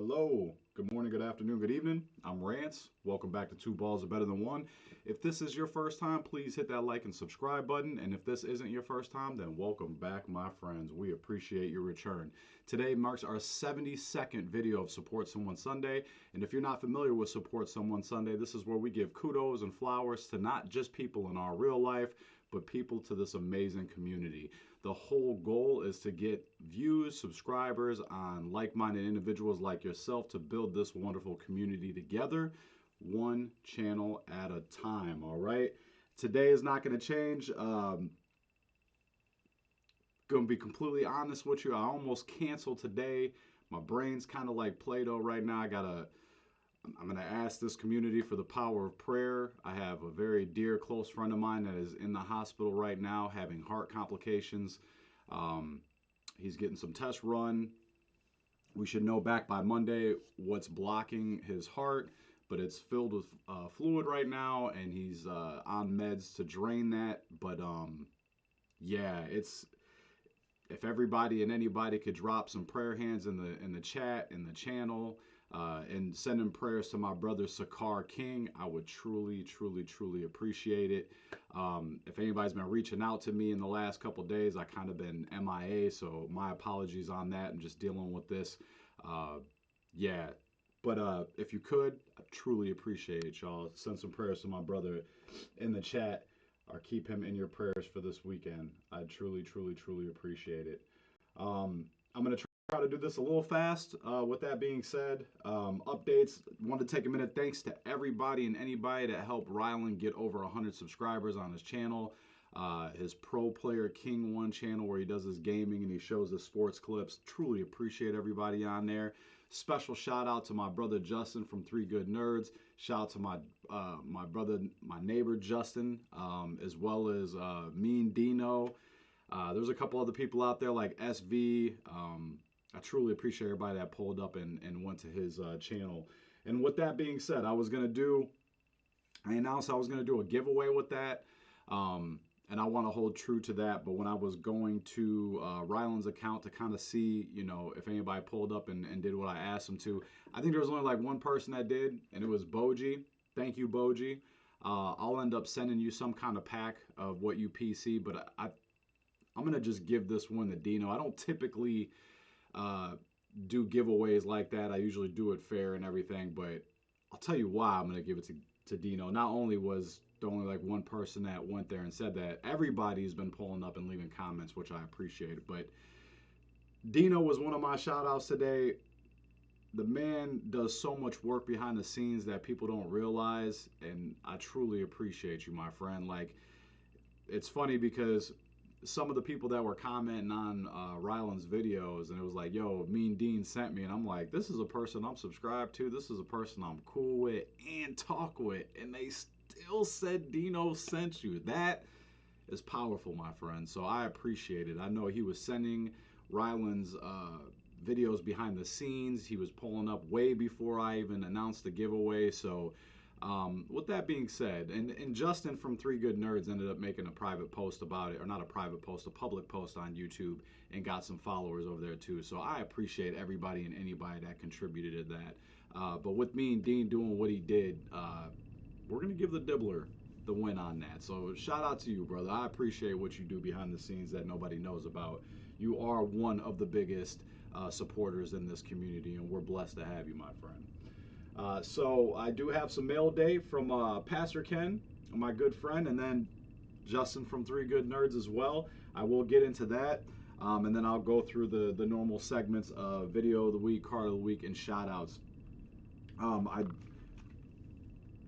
Hello, good morning, good afternoon, good evening. I'm Rance. Welcome back to Two Balls Are Better Than One. If this is your first time, please hit that like and subscribe button. And if this isn't your first time, then welcome back, my friends. We appreciate your return. Today marks our 72nd video of Support Someone Sunday. And if you're not familiar with Support Someone Sunday, this is where we give kudos and flowers to not just people in our real life, but people to this amazing community. The whole goal is to get views, subscribers on like-minded individuals like yourself to build this wonderful community together, one channel at a time, all right? Today is not going to change. Going to be completely honest with you. I almost canceled today. My brain's kind of like Play-Doh right now. I'm going to ask this community for the power of prayer. I have a very dear, close friend of mine that is in the hospital right now having heart complications. He's getting some tests run. We should know back by Monday what's blocking his heart, but it's filled with fluid right now, and he's on meds to drain that. But yeah, it's if everybody and anybody could drop some prayer hands in the chat, in the channel, and sending prayers to my brother Sacar King, I would truly, truly, truly appreciate it. If anybody's been reaching out to me in the last couple days, I kind of been MIA, so my apologies on that. I'm just dealing with this. Yeah, but if you could, I truly appreciate it, y'all. Send some prayers to my brother in the chat, or keep him in your prayers for this weekend. I truly, truly, truly appreciate it. I'm going to try to do this a little fast. With that being said, updates. Want to take a minute. Thanks to everybody and anybody that helped Rylan get over 100 subscribers on his channel. His Pro Player King 1 channel where he does his gaming and he shows his sports clips. Truly appreciate everybody on there. Special shout out to my brother Justin from Three Good Nerds. Shout out to my brother, my neighbor Justin, as well as Mean Dino. There's a couple other people out there like SV. I truly appreciate everybody that pulled up and went to his channel. And with that being said, I announced I was going to do a giveaway with that. And I want to hold true to that. But when I was going to Rylan's account to kind of see, if anybody pulled up and did what I asked them to, I think there was only like one person that did, and it was Boji. Thank you, Boji. I'll end up sending you some kind of pack of what you PC, but I'm going to just give this one to Dino. I don't typically do giveaways like that. I usually do it fair and everything, but I'll tell you why I'm going to give it to Dino. Not only was there only like one person that went there and said that, everybody's been pulling up and leaving comments, which I appreciate. But Dino was one of my shout outs today. The man does so much work behind the scenes that people don't realize, and I truly appreciate you, my friend. Like, it's funny because some of the people that were commenting on Rylan's videos, and it was like, yo, Mean Dean sent me, and I'm like, this is a person I'm subscribed to, this is a person I'm cool with and talk with, and they still said Dino sent you. That is powerful, my friend. So I appreciate it. I know he was sending Rylan's videos behind the scenes. He was pulling up way before I even announced the giveaway. So with that being said, and Justin from Three Good Nerds ended up making a private post about it, or not a private post, a public post on YouTube, and got some followers over there too. So I appreciate everybody and anybody that contributed to that. But with me and Dean doing what he did, we're going to give the Dibbler the win on that. So shout out to you, brother. I appreciate what you do behind the scenes that nobody knows about. You are one of the biggest supporters in this community, and we're blessed to have you, my friend. So I do have some mail day from Pastor Ken, my good friend, and then Justin from Three Good Nerds as well. I will get into that, and then I'll go through the normal segments of video of the week, card of the week, and shout outs. I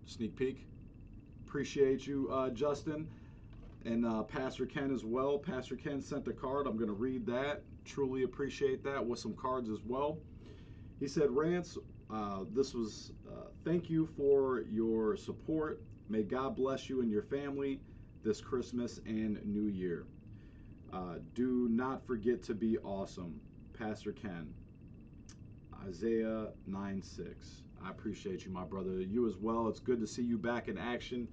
sneak peek. Appreciate you, Justin, and Pastor Ken as well. Pastor Ken sent a card. I'm going to read that. Truly appreciate that, with some cards as well. He said, Rance, this was thank you for your support. May God bless you and your family this Christmas and New Year. Do not forget to be awesome. Pastor Ken. Isaiah 9:6. I appreciate you, my brother. You as well. It's good to see you back in action,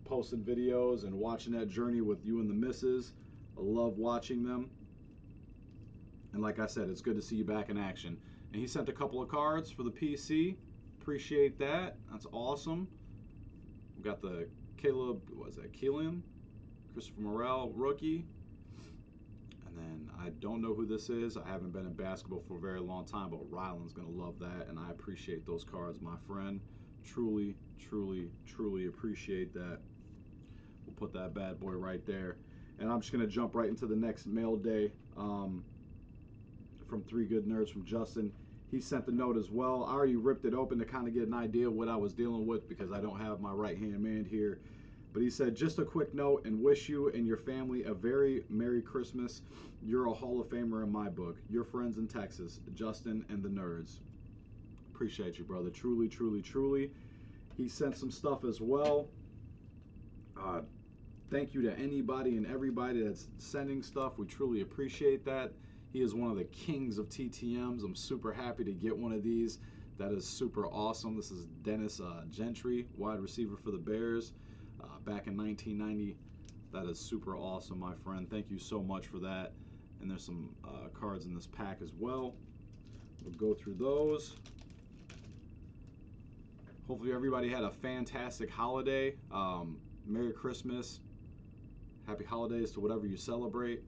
posting videos and watching that journey with you and the missus. I love watching them. And like I said, it's good to see you back in action. And he sent a couple of cards for the PC. Appreciate that. That's awesome. We got the Caleb, what was that, Keelan? Christopher Morel, rookie. And then I don't know who this is. I haven't been in basketball for a very long time, but Ryland's going to love that. And I appreciate those cards, my friend. Truly, truly, truly appreciate that. We'll put that bad boy right there. And I'm just going to jump right into the next mail day from Three Good Nerds from Justin. He sent the note as well. I already ripped it open to kind of get an idea of what I was dealing with because I don't have my right-hand man here. But he said, just a quick note and wish you and your family a very Merry Christmas. You're a Hall of Famer in my book. Your friends in Texas, Justin and the Nerds. Appreciate you, brother. Truly, truly, truly. He sent some stuff as well. Thank you to anybody and everybody that's sending stuff. We truly appreciate that. He is one of the kings of TTMs. I'm super happy to get one of these. That is super awesome. This is Dennis Gentry, wide receiver for the Bears, back in 1990. That is super awesome, my friend. Thank you so much for that. And there's some cards in this pack as well. We'll go through those. Hopefully everybody had a fantastic holiday. Merry Christmas. Happy holidays to whatever you celebrate.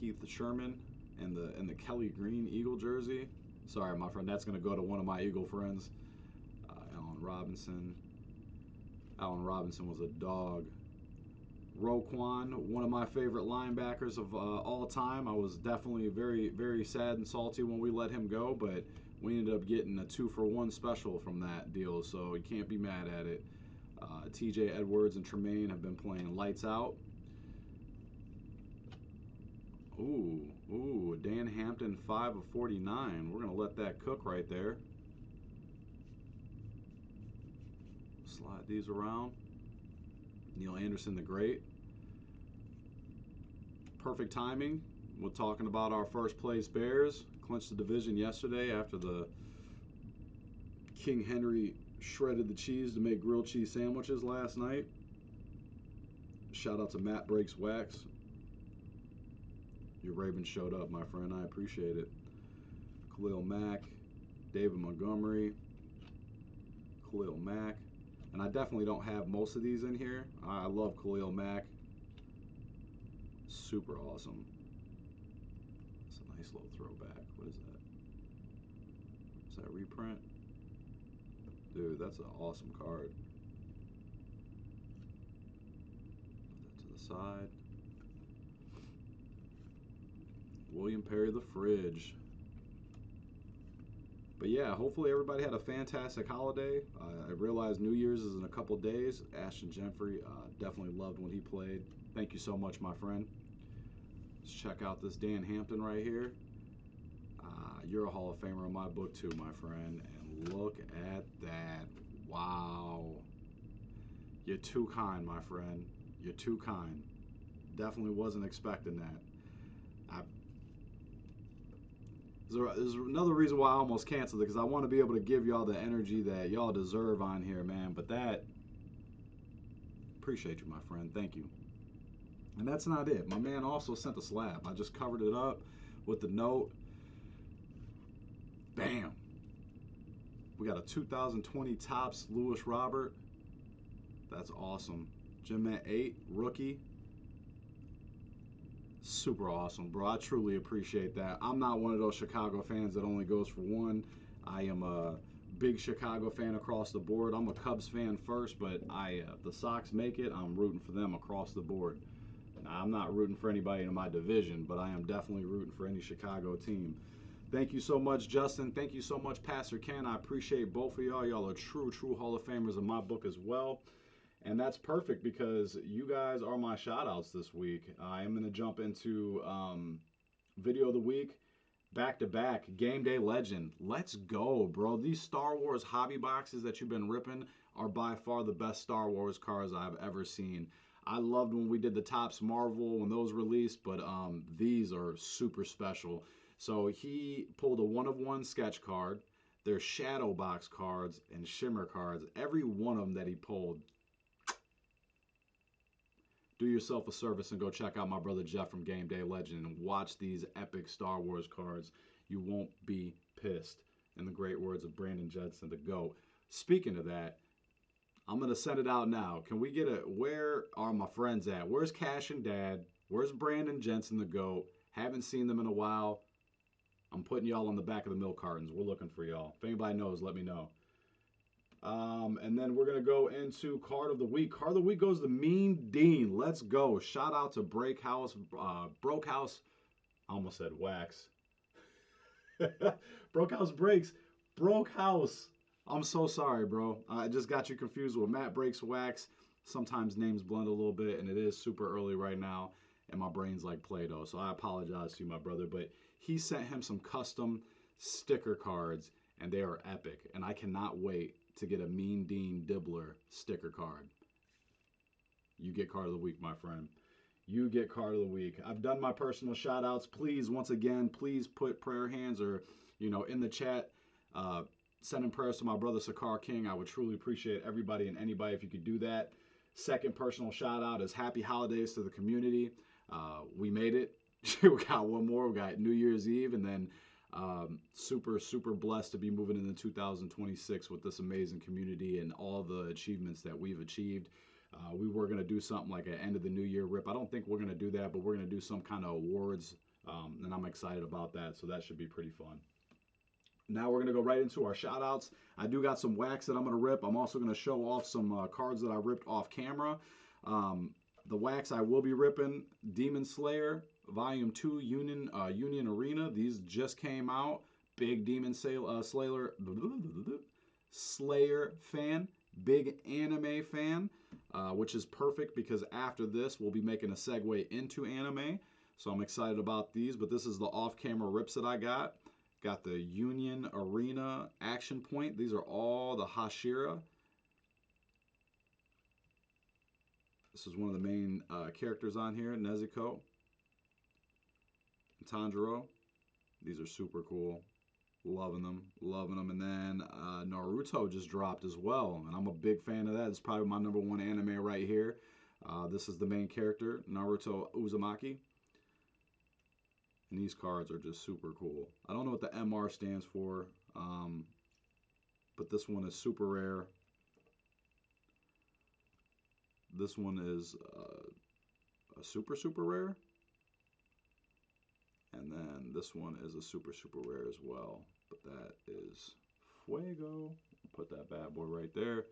Heath Sherman and the Kelly Green Eagle jersey. Sorry, my friend, that's going to go to one of my Eagle friends. Allen Robinson. Allen Robinson was a dog. Roquan, one of my favorite linebackers of all time. I was definitely very, very sad and salty when we let him go, but we ended up getting a 2-for-1 special from that deal, so you can't be mad at it. TJ Edwards and Tremaine have been playing lights out. Ooh, Dan Hampton, 5 of 49. We're going to let that cook right there. Slide these around. Neil Anderson the Great. Perfect timing. We're talking about our first place Bears. Clinched the division yesterday after the King Henry shredded the cheese to make grilled cheese sandwiches last night. Shout out to Matt Breaks Wax. Your Ravens showed up, my friend. I appreciate it. Khalil Mack, David Montgomery, Khalil Mack. And I definitely don't have most of these in here. I love Khalil Mack. Super awesome. It's a nice little throwback. What is that? Is that reprint? Dude, that's an awesome card. Put that to the side. William Perry the Fridge. But yeah, hopefully everybody had a fantastic holiday. I realize New Year's is in a couple days. Ashton Jeffrey, definitely loved when he played. Thank you so much, my friend. Let's check out this Dan Hampton right here. You're a Hall of Famer in my book too, my friend. And look at that. Wow. You're too kind, my friend. You're too kind. Definitely wasn't expecting that. There's another reason why I almost canceled it, because I want to be able to give y'all the energy that y'all deserve on here, man. But that, appreciate you, my friend. Thank you. And that's not it. My man also sent a slab. I just covered it up with the note. Bam. We got a 2020 Topps Lewis Robert. That's awesome. Jim at 8, rookie. Super awesome, bro. I truly appreciate that. I'm not one of those Chicago fans that only goes for one. I am a big Chicago fan across the board. I'm a Cubs fan first, but if the Sox make it, I'm rooting for them across the board. Now, I'm not rooting for anybody in my division, but I am definitely rooting for any Chicago team. Thank you so much, Justin. Thank you so much, Pastor Ken. I appreciate both of y'all. Y'all are true Hall of Famers in my book as well. And that's perfect because you guys are my shout-outs this week. I am going to jump into video of the week, back-to-back, Game Day Legend. Let's go, bro. These Star Wars hobby boxes that you've been ripping are by far the best Star Wars cards I've ever seen. I loved when we did the Topps Marvel when those released, but these are super special. So he pulled a one-of-one sketch card. There's shadow box cards and shimmer cards. Every one of them that he pulled. Do yourself a service and go check out my brother Jeff from Game Day Legend and watch these epic Star Wars cards. You won't be pissed. In the great words of Brandon Judson, the GOAT. Speaking of that, I'm going to send it out now. Can we get a, where are my friends at? Where's Cash and Dad? Where's Brandon Jensen, the GOAT? Haven't seen them in a while. I'm putting y'all on the back of the milk cartons. We're looking for y'all. If anybody knows, let me know. And then we're going to go into Card of the Week. Card of the Week goes to Mean Dean. Let's go. Shout out to Break House, Broke House. I almost said Wax. Broke House Breaks. Broke House. I'm so sorry, bro. I just got you confused with Matt Breaks Wax. Sometimes names blend a little bit, and it is super early right now, and my brain's like Play-Doh, so I apologize to you, my brother. But he sent him some custom sticker cards, and they are epic, and I cannot wait to get a Mean Dean Dibbler sticker card. You get Card of the Week, my friend. You get Card of the Week. I've done my personal shout outs. Please, once again, please put prayer hands or, in the chat. Sending prayers to my brother Sacar King. I would truly appreciate everybody and anybody if you could do that. Second personal shout out is happy holidays to the community. We made it. We got one more. We got New Year's Eve, and then super, super blessed to be moving into 2026 with this amazing community and all the achievements that we've achieved. We were going to do something like an end of the new year rip. I don't think we're going to do that, but we're going to do some kind of awards, and I'm excited about that, so that should be pretty fun. Now we're going to go right into our shout outs. I do got some wax that I'm going to rip. I'm also going to show off some cards that I ripped off camera. The wax I will be ripping, Demon Slayer, Volume 2, Union Arena. These just came out. Big Demon Slayer fan. Big anime fan, which is perfect because after this, we'll be making a segue into anime. So I'm excited about these, but this is the off-camera rips that I got. Got the Union Arena Action Point. These are all the Hashira. This is one of the main characters on here, Nezuko and Tanjiro. These are super cool. Loving them, loving them. And then Naruto just dropped as well, and I'm a big fan of that. It's probably my #1 anime right here. This is the main character, Naruto Uzumaki. And these cards are just super cool. I don't know what the MR stands for, but this one is super rare. This one is a super, super rare. And then this one is a super, super rare as well. But that is Fuego. Put that bad boy right there.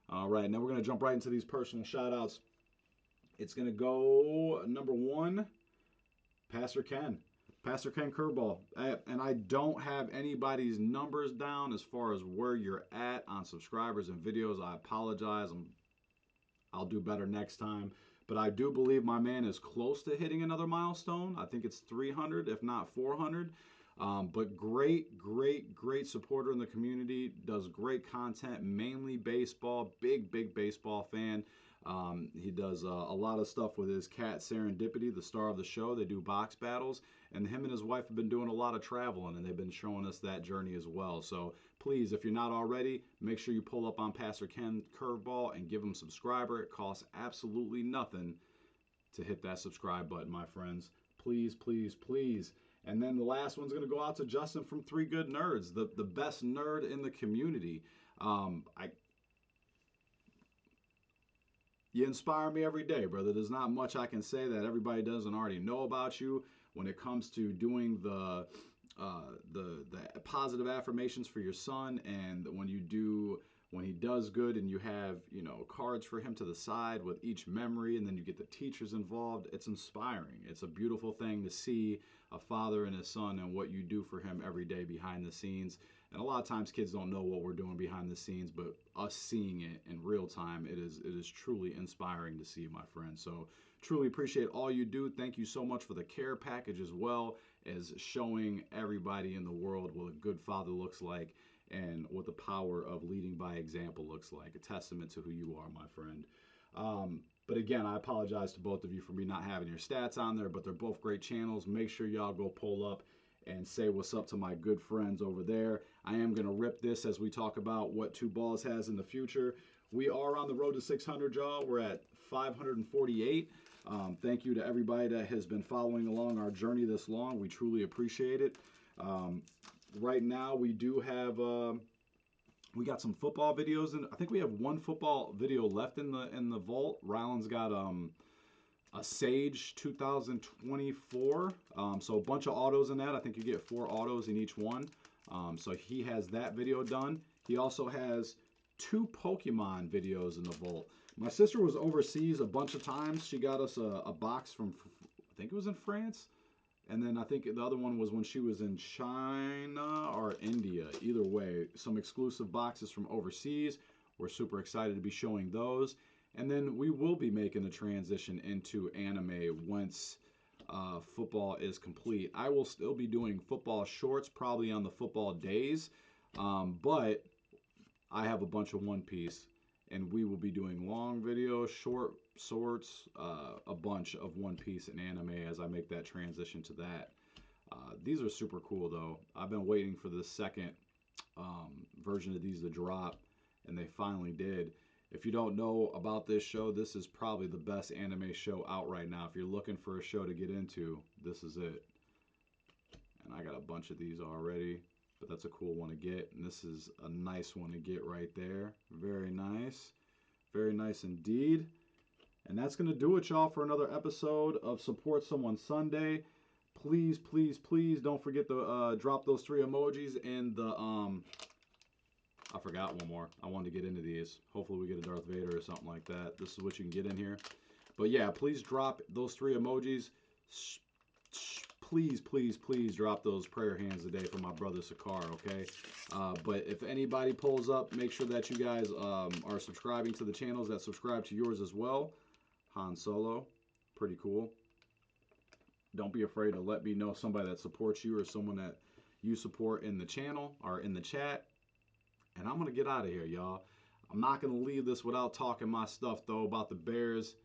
All right, now we're going to jump right into these personal shout-outs. It's going to go #1, Pastor Ken. Pastor Ken Curveball. And I don't have anybody's numbers down as far as where you're at on subscribers and videos. I apologize. I'll do better next time. But I do believe my man is close to hitting another milestone. I think it's 300, if not 400. But great, great, great supporter in the community. Does great content, mainly baseball. Big, big baseball fan. He does a lot of stuff with his cat Serendipity, the star of the show. They do box battles, and him and his wife have been doing a lot of traveling, and they've been showing us that journey as well. So please, if you're not already, make sure you pull up on Pastor Ken Curveball and give him a subscriber. It costs absolutely nothing to hit that subscribe button, my friends. Please, please, please. And then the last one's going to go out to Justin from Three Good Nerds, the best nerd in the community. You inspire me every day, brother. There's not much I can say that everybody doesn't already know about you when it comes to doing the positive affirmations for your son, and when he does good, and you have cards for him to the side with each memory, and then you get the teachers involved. It's inspiring. It's a beautiful thing to see a father and his son and what you do for him every day behind the scenes. And a lot of times kids don't know what we're doing behind the scenes, but us seeing it in real time, it is truly inspiring to see, my friend. So truly appreciate all you do. Thank you so much for the care package, as well as showing everybody in the world what a good father looks like and what the power of leading by example looks like. A testament to who you are, my friend. But again, I apologize to both of you for me not having your stats on there, but they're both great channels. Make sure y'all go pull up and say what's up to my good friends over there. I am going to rip this as we talk about what Two Balls has in the future. We are on the road to 600, y'all. We're at 548. Thank you to everybody that has been following along our journey this long. We truly appreciate it. Um, right now, we do have we got some football videos, and I think we have one football video left in the vault. Ryland's got a Sage 2024. So a bunch of autos in that. I think you get 4 autos in each one. So he has that video done. He also has 2 Pokemon videos in the vault. My sister was overseas a bunch of times. She got us a box from, I think it was in France. And then I think the other one was when she was in China or India. Either way, some exclusive boxes from overseas. We're super excited to be showing those. And then we will be making the transition into anime once football is complete. I will still be doing football shorts probably on the football days, but I have a bunch of One Piece, and we will be doing long videos, short sorts, a bunch of One Piece and anime as I make that transition to that. These are super cool though. I've been waiting for the second version of these to drop, and they finally did. If you don't know about this show, this is probably the best anime show out right now. If you're looking for a show to get into, this is it. And I got a bunch of these already, but that's a cool one to get. And this is a nice one to get right there. Very nice. Very nice indeed. And that's going to do it, y'all, for another episode of Support Someone Sunday. Please, please, please don't forget to drop those 3 emojis in the I forgot one more. I wanted to get into these. Hopefully we get a Darth Vader or something like that. This is what you can get in here. But yeah, please drop those 3 emojis. Please, please, please drop those prayer hands today for my brother Sacar, okay? But if anybody pulls up, make sure that you guys are subscribing to the channels that subscribe to yours as well. Han Solo, pretty cool. Don't be afraid to let me know somebody that supports you or someone that you support in the channel or in the chat. And I'm going to get out of here, y'all. I'm not going to leave this without talking my stuff, though, about the Bears.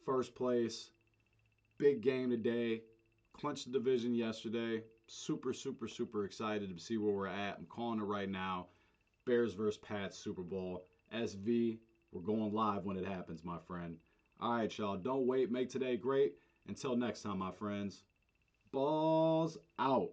First place. Big game today. Clinched the division yesterday. Super, super, super excited to see where we're at. I'm calling it right now. Bears versus Pats Super Bowl. SV, we're going live when it happens, my friend. All right, y'all. Don't wait. Make today great. Until next time, my friends. Balls out.